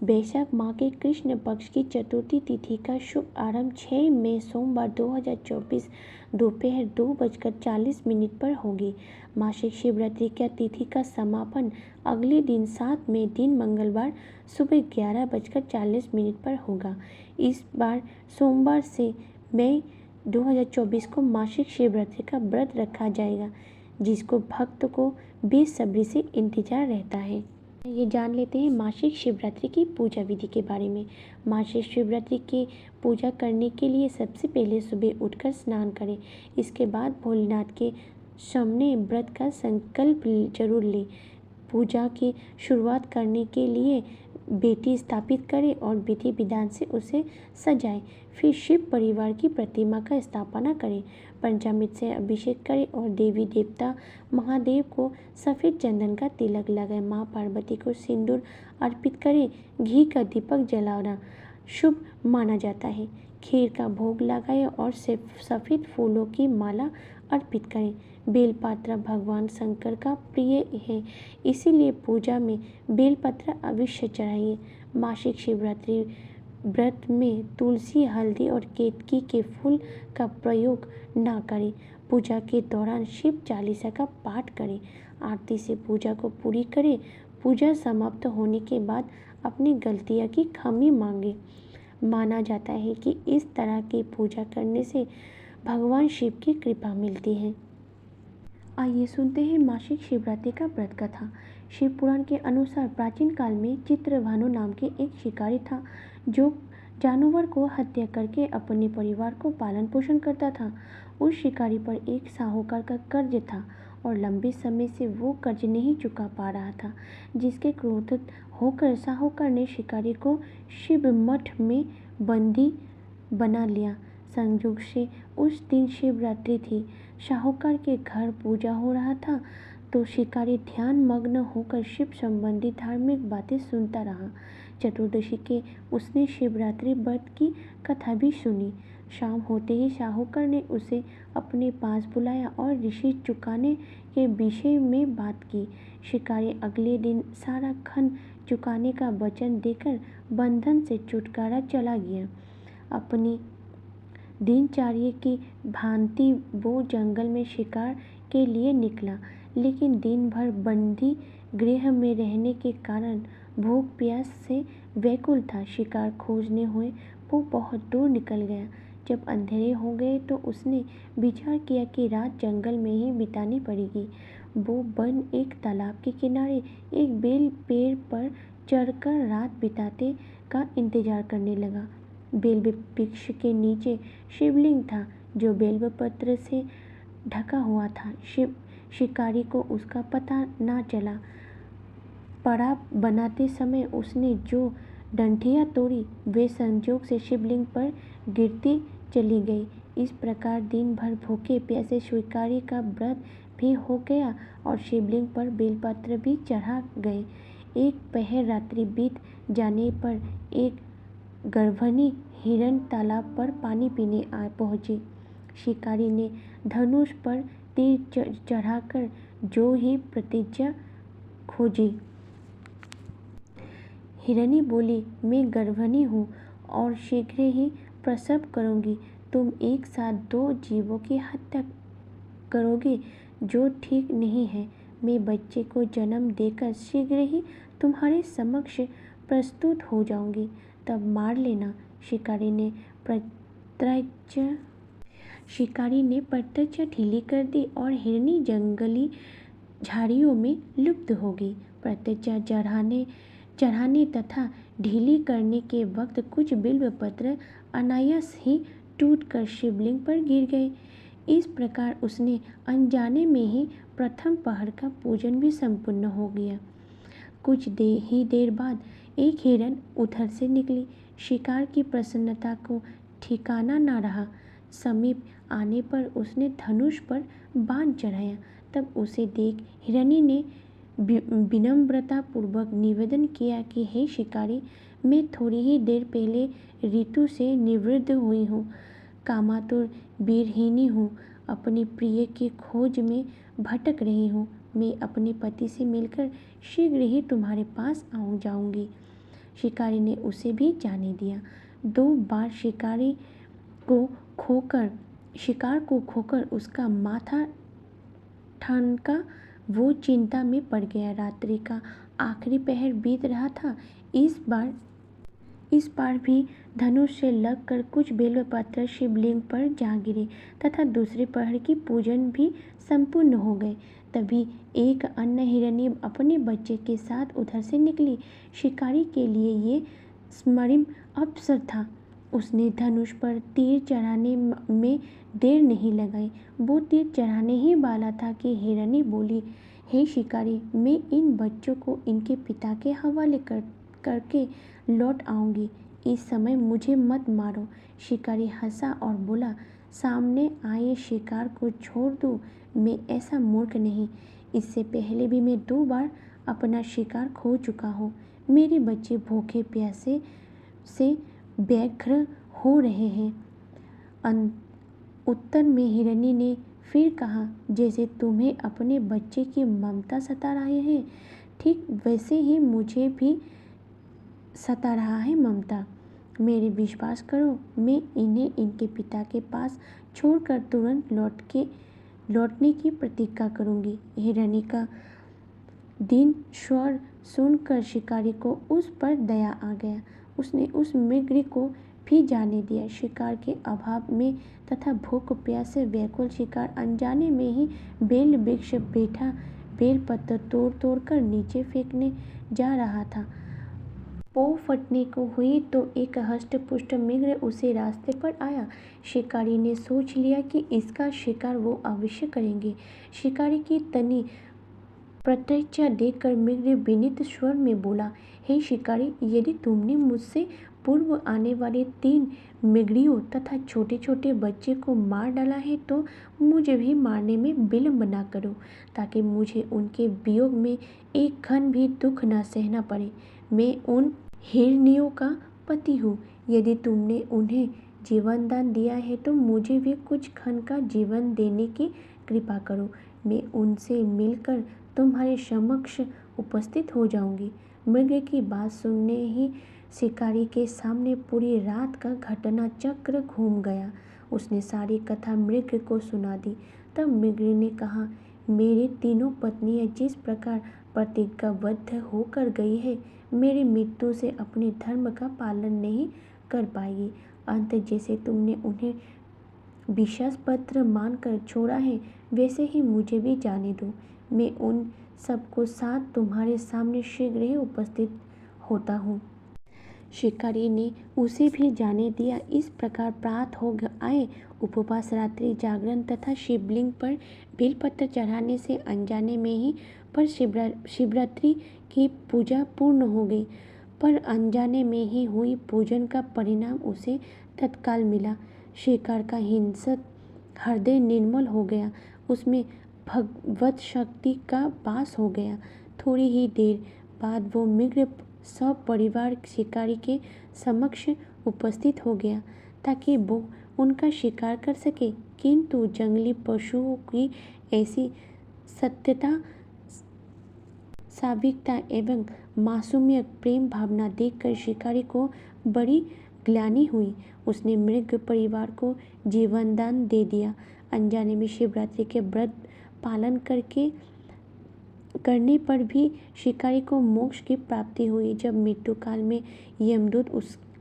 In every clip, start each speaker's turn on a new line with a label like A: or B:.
A: वैशाख माह के कृष्ण पक्ष की चतुर्थी तिथि का शुभ आरंभ 6 मई सोमवार 2024 दोपहर 2:40 पर होगी। मासिक शिवरात्रि की तिथि का समापन अगले दिन 7 मई दिन मंगलवार सुबह 11:40 पर होगा। इस बार सोमवार से मई 2024 को मासिक शिवरात्रि का व्रत रखा जाएगा, जिसको भक्त को बेसब्री से इंतजार रहता है। ये जान लेते हैं मासिक शिवरात्रि की पूजा विधि के बारे में। मासिक शिवरात्रि की पूजा करने के लिए सबसे पहले सुबह उठकर स्नान करें। इसके बाद भोलेनाथ के सामने व्रत का संकल्प जरूर लें। पूजा की शुरुआत करने के लिए बेटी स्थापित करें और विधि विधान से उसे सजाएं। फिर शिव परिवार की प्रतिमा का स्थापना करें, पंचामृत से अभिषेक करें और देवी देवता महादेव को सफ़ेद चंदन का तिलक लगाएं। माँ पार्वती को सिंदूर अर्पित करें। घी का दीपक जलाना शुभ माना जाता है। खीर का भोग लगाएं और सफ़ेद फूलों की माला अर्पित करें। बेलपत्र भगवान शंकर का प्रिय है, इसीलिए पूजा में बेलपत्र अवश्य चढ़ाइए। मासिक शिवरात्रि व्रत में तुलसी, हल्दी और केतकी के फूल का प्रयोग ना करें। पूजा के दौरान शिव चालीसा का पाठ करें। आरती से पूजा को पूरी करें। पूजा समाप्त होने के बाद अपनी गलतियाँ की क्षमा मांगे। माना जाता है कि इस तरह की पूजा करने से भगवान शिव की कृपा मिलती है। आइए सुनते हैं मासिक शिवरात्रि का व्रत कथा। शिव पुराण के अनुसार प्राचीन काल में चित्रभानु नाम के एक शिकारी था, जो जानवर को हत्या करके अपने परिवार को पालन पोषण करता था। उस शिकारी पर एक साहूकार का कर्ज था और लंबे समय से वो कर्ज नहीं चुका पा रहा था, जिसके क्रोधित होकर साहूकार ने शिकारी को शिव मठ में बंदी बना लिया। संयोग से उस दिन शिवरात्रि थी। साहूकार के घर पूजा हो रहा था, तो शिकारी ध्यान मग्न होकर शिव संबंधी धार्मिक बातें सुनता रहा। चतुर्दशी के उसने शिवरात्रि व्रत की कथा भी सुनी। शाम होते ही साहूकार ने उसे अपने पास बुलाया और ऋषि चुकाने के विषय में बात की। शिकारी अगले दिन सारा धन चुकाने का वचन देकर बंधन से छुटकारा चला गया। अपनी दिनचर्या की भांति वो जंगल में शिकार के लिए निकला, लेकिन दिन भर बंदी गृह में रहने के कारण भूख प्यास से व्याकुल था। शिकार खोजने हुए वो बहुत दूर निकल गया। जब अंधेरे हो गए तो उसने विचार किया कि रात जंगल में ही बितानी पड़ेगी। वो वन एक तालाब के किनारे एक बेल पेड़ पर चढ़कर रात बिताने का इंतजार करने लगा। बेल वृक्ष के नीचे शिवलिंग था, जो बेलपत्र से ढका हुआ था। शिकारी को उसका पता ना चला। पड़ा बनाते समय उसने जो डंठियाँ तोड़ी, वे संयोग से शिवलिंग पर गिरती चली गई। इस प्रकार दिन भर भूखे प्यासे शिकारी का व्रत भी हो गया और शिवलिंग पर बेलपत्र भी चढ़ा गए। एक पहर रात्रि बीत जाने पर एक गर्भणी हिरण तालाब पर पानी पीने आ पहुंची। शिकारी ने धनुष पर तीर चढ़ाकर जो ही प्रतिज्ञा खोजी। हिरणी बोली, मैं गर्भणी हूँ और शीघ्र ही प्रसव करूँगी। तुम एक साथ 2 जीवों की हत्या करोगे, जो ठीक नहीं है। मैं बच्चे को जन्म देकर शीघ्र ही तुम्हारे समक्ष प्रस्तुत हो जाऊँगी, तब मार लेना। शिकारी ने प्रतिज्ञा ढीली कर दी और हिरणी जंगली झाड़ियों में लुप्त हो गई। प्रतिज्ञा चढ़ाने तथा ढीली करने के वक्त कुछ बिल्वपत्र अनायास ही टूटकर शिवलिंग पर गिर गए। इस प्रकार उसने अनजाने में ही प्रथम पहर का पूजन भी संपूर्ण हो गया। कुछ ही देर बाद एक हिरण उधर से निकली। शिकार की प्रसन्नता को ठिकाना न रहा। समीप आने पर उसने धनुष पर बाण चढ़ाया। तब उसे देख हिरणी ने विनम्रता पूर्वक निवेदन किया कि हे शिकारी, मैं थोड़ी ही देर पहले ऋतु से निवृत्त हुई हूँ। कामातुर वीरहिनी हूँ। अपने प्रिय की खोज में भटक रही हूँ। मैं अपने पति से मिलकर शीघ्र ही तुम्हारे पास जाऊँगी। शिकारी ने उसे भी जाने दिया। 2 बार शिकार को खोकर उसका माथा ठनका। वो चिंता में पड़ गया। रात्रि का आखिरी पहर बीत रहा था। इस बार भी धनुष से लगकर कुछ बेलपत्र शिवलिंग पर जा गिरे तथा दूसरे पहर की पूजन भी संपूर्ण हो गए। तभी एक अन्य हिरनी अपने बच्चे के साथ उधर से निकली। शिकारी के लिए ये स्वर्णिम अवसर था। उसने धनुष पर तीर चढ़ाने में देर नहीं लगाई। वो तीर चढ़ाने ही वाला था कि हिरनी बोली, हे शिकारी, मैं इन बच्चों को इनके पिता के हवाले करके लौट आऊंगी। इस समय मुझे मत मारो। शिकारी हंसा और बोला, सामने आए शिकार को छोड़ दूं? मैं ऐसा मूर्ख नहीं। इससे पहले भी मैं 2 बार अपना शिकार खो चुका हूँ। मेरे बच्चे भूखे प्यासे से व्यग्र हो रहे हैं। उत्तर में हिरनी ने फिर कहा, जैसे तुम्हें अपने बच्चे की ममता सता रहे हैं, ठीक वैसे ही मुझे भी सता रहा है ममता। मेरे विश्वास करो, मैं इन्हें इनके पिता के पास छोड़कर तुरंत लौटने की प्रतिज्ञा करूंगी। हिरनी का दीन स्वर सुनकर शिकारी को उस पर दया आ गया। उसने उस मृग को भी जाने दिया। शिकार के अभाव में तथा भूख प्यास से व्याकुल शिकार अनजाने में ही बेल वृक्ष बैठा बेलपत्र तोड़ कर नीचे फेंकने जा रहा था। पौ फटने को हुई तो एक हष्ट-पुष्ट मृग उसे रास्ते पर आया। शिकारी ने सोच लिया कि इसका शिकार वो अवश्य करेंगे। शिकारी की तनी प्रतीक्षा देखकर मृग विनीत स्वर में बोला, हे शिकारी, यदि तुमने मुझसे पूर्व आने वाले 3 मृगियों तथा छोटे छोटे बच्चे को मार डाला है तो मुझे भी मारने में विलंब न करो, ताकि मुझे उनके वियोग में एक क्षण भी दुख न सहना पड़े। मैं उन हिरनियों का पति हूँ। यदि तुमने उन्हें जीवन दान दिया है तो मुझे भी कुछ क्षण का जीवन देने की कृपा करो। मैं उनसे मिलकर तुम्हारे समक्ष उपस्थित हो जाऊंगी। मृग की बात सुनने ही शिकारी के सामने पूरी रात का घटना चक्र घूम गया। उसने सारी कथा मृग को सुना दी। तब मृग ने कहा, मेरी तीनों पत्नियां जिस प्रकार प्रतिज्ञाबद्ध होकर गई है, मेरी मृत्यु से अपने धर्म का पालन नहीं कर पाएगी। अंत जैसे तुमने उन्हें विश्वास पत्र मानकर छोड़ा है, वैसे ही मुझे भी जाने दो। मैं उन सबको साथ तुम्हारे सामने शीघ्र ही उपस्थित होता हूँ। शिकारी ने उसे भी जाने दिया। इस प्रकार प्रात हो आए। उपवास, रात्रि जागरण तथा शिवलिंग पर बेलपत्र चढ़ाने से अनजाने में ही पर शिवरात्रि की पूजा पूर्ण हो गई। पर अनजाने में ही हुई पूजन का परिणाम उसे तत्काल मिला। शिकार का हिंसक हृदय निर्मल हो गया। उसमें भगवत शक्ति का वास हो गया। थोड़ी ही देर बाद वो मृग सब परिवार शिकारी के समक्ष उपस्थित हो गया ताकि वो उनका शिकार कर सके। किंतु जंगली पशुओं की ऐसी सत्यता, सात्विकता एवं मासूमियत प्रेम भावना देखकर शिकारी को बड़ी ग्लानि हुई। उसने मृग परिवार को जीवनदान दे दिया। अनजाने में शिवरात्रि के व्रत पालन करने पर भी शिकारी को मोक्ष की प्राप्ति हुई। जब मृत्यु काल में यमदूत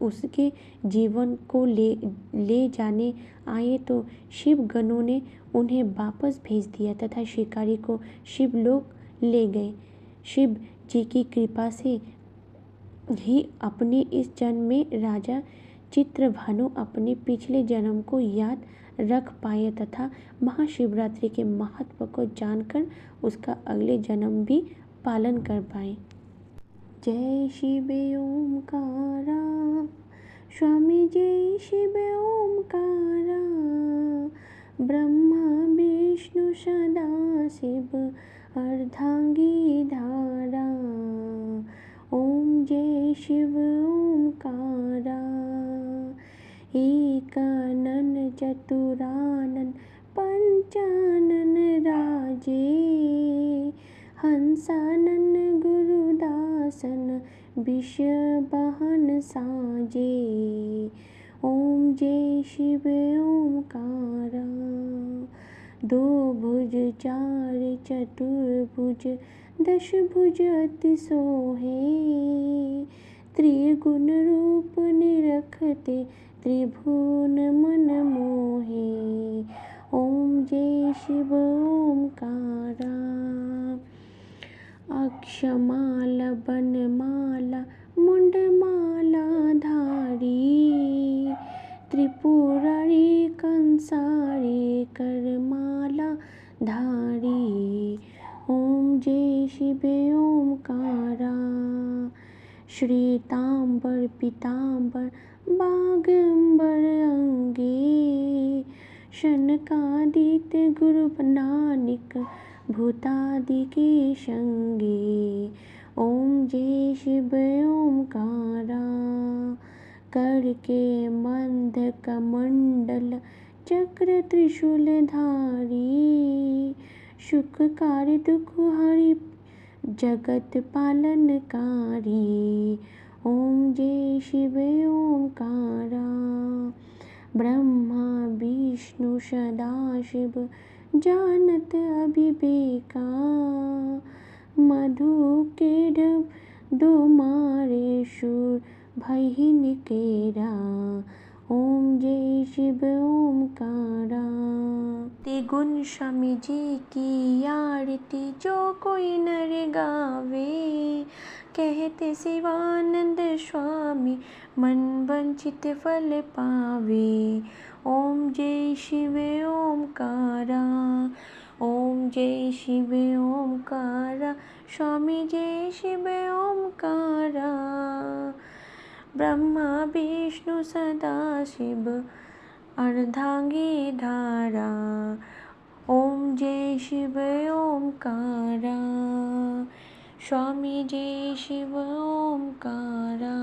A: उसके जीवन को ले जाने आए तो शिव गणों ने उन्हें वापस भेज दिया तथा शिकारी को शिवलोक ले गए। शिव जी की कृपा से ही अपने इस जन्म में राजा चित्रभानु अपने पिछले जन्म को याद रख पाए तथा महाशिवरात्रि के महत्व को जानकर उसका अगले जन्म भी पालन कर पाए। जय शिव ओमकारा, स्वामी जय शिव ओमकारा, ब्रह्मा विष्णु सदा शिव अर्धांगी धारा। ओम जय शिव ओमकारा, एकानन चतुरानन पंचानन राजे, हंसानन गुरुदासन विष वाहन साजे। ओम जय शिव ओमकारा। दो भुज चार चतुर्भुज दश भुज अति सोहे। त्रिगुण रूप निरखते त्रिभुवन मन मोहे। ओम जय शिव ओमकारा। अक्षमाला बनमाला मुंडमाला धारी। त्रिपुरारी कंसारी करमाला धारी। ओम जय शिव ओमकारा। श्वेतांबर पीतांबर बागंबर अंगे। शनकादित्य गुरु नानक भूतादि के संगे। ओम जय शिव ओमकारा। कर के मंध कमंडल चक्र त्रिशूल धारी। सुखकारी दुख हरि जगत पालनकारी। ओम जय शिव ओमकारा। ब्रह्मा विष्णु सदाशिव जानत अविवेका। मधु के दो मारे शूर भई निकेरा। ओम जय शिव ओमकारा। त्रिगुण स्वामी जी की आरती जो कोई नर गावे। कहते शिवानंद स्वामी मन वंचित फल पावे। ओम जय शिव ओमकारा। ओम जय शिव ओमकारा। स्वामी जय शिव ओमकारा। ब्रह्मा विष्णु सदाशिव अर्धांगी धारा। ओम जय शिव ओमकारा। स्वामी जय शिव ओमकारा।